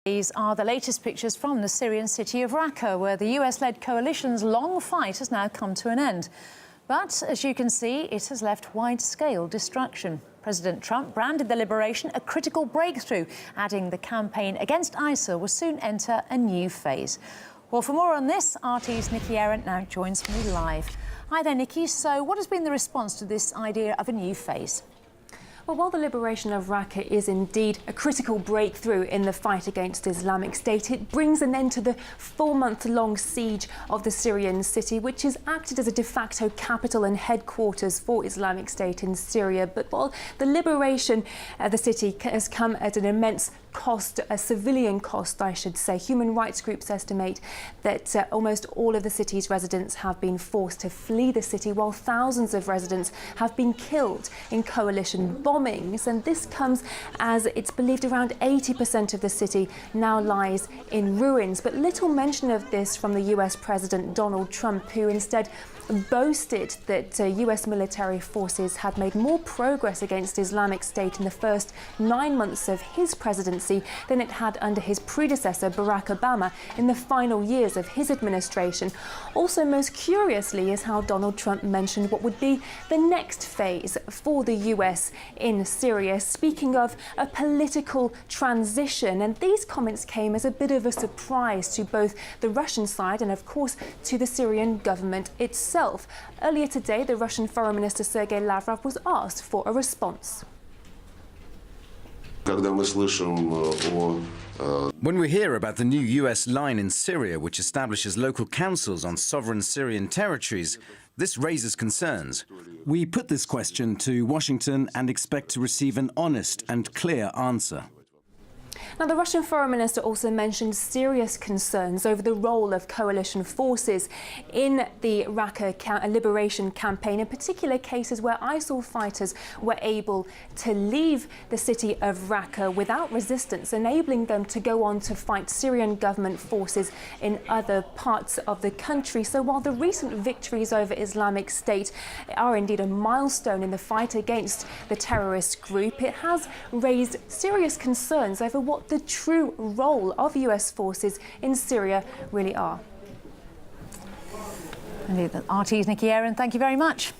These are the latest pictures from the Syrian city of Raqqa, where the US-led coalition's long fight has now come to an end. But, as you can see, it has left wide-scale destruction. President Trump branded the liberation a critical breakthrough, adding the campaign against ISIL will soon enter a new phase. Well, for more on this, RT's Nikki Arendt now joins me live. Hi there, Nikki. So, what has been the response to this idea of a new phase? Well, while the liberation of Raqqa is indeed a critical breakthrough in the fight against Islamic State, it brings an end to the 4-month-long siege of the Syrian city, which has acted as a de facto capital and headquarters for Islamic State in Syria. But while the liberation of the city has come at an immense cost, a civilian cost, I should say, human rights groups estimate that almost all of the city's residents have been forced to flee the city, while thousands of residents have been killed in coalition bombings. And this comes as it's believed around 80% of the city now lies in ruins. But little mention of this from the US President Donald Trump, who instead boasted that US military forces had made more progress against Islamic State in the first 9 months of his presidency than it had under his predecessor Barack Obama in the final years of his administration. Also, most curiously, is how Donald Trump mentioned what would be the next phase for the US in Syria, speaking of a political transition. And these comments came as a bit of a surprise to both the Russian side and, of course, to the Syrian government itself. Earlier today, the Russian Foreign Minister Sergei Lavrov was asked for a response. When we hear about the new US line in Syria, which establishes local councils on sovereign Syrian territories, this raises concerns. We put this question to Washington and expect to receive an honest and clear answer. Now, the Russian Foreign Minister also mentioned serious concerns over the role of coalition forces in the Raqqa liberation campaign, in particular cases where ISIL fighters were able to leave the city of Raqqa without resistance, enabling them to go on to fight Syrian government forces in other parts of the country. So while the recent victories over Islamic State are indeed a milestone in the fight against the terrorist group, it has raised serious concerns over what the true role of US forces in Syria really are. Indeed, RT's Nikki Arendt, thank you very much.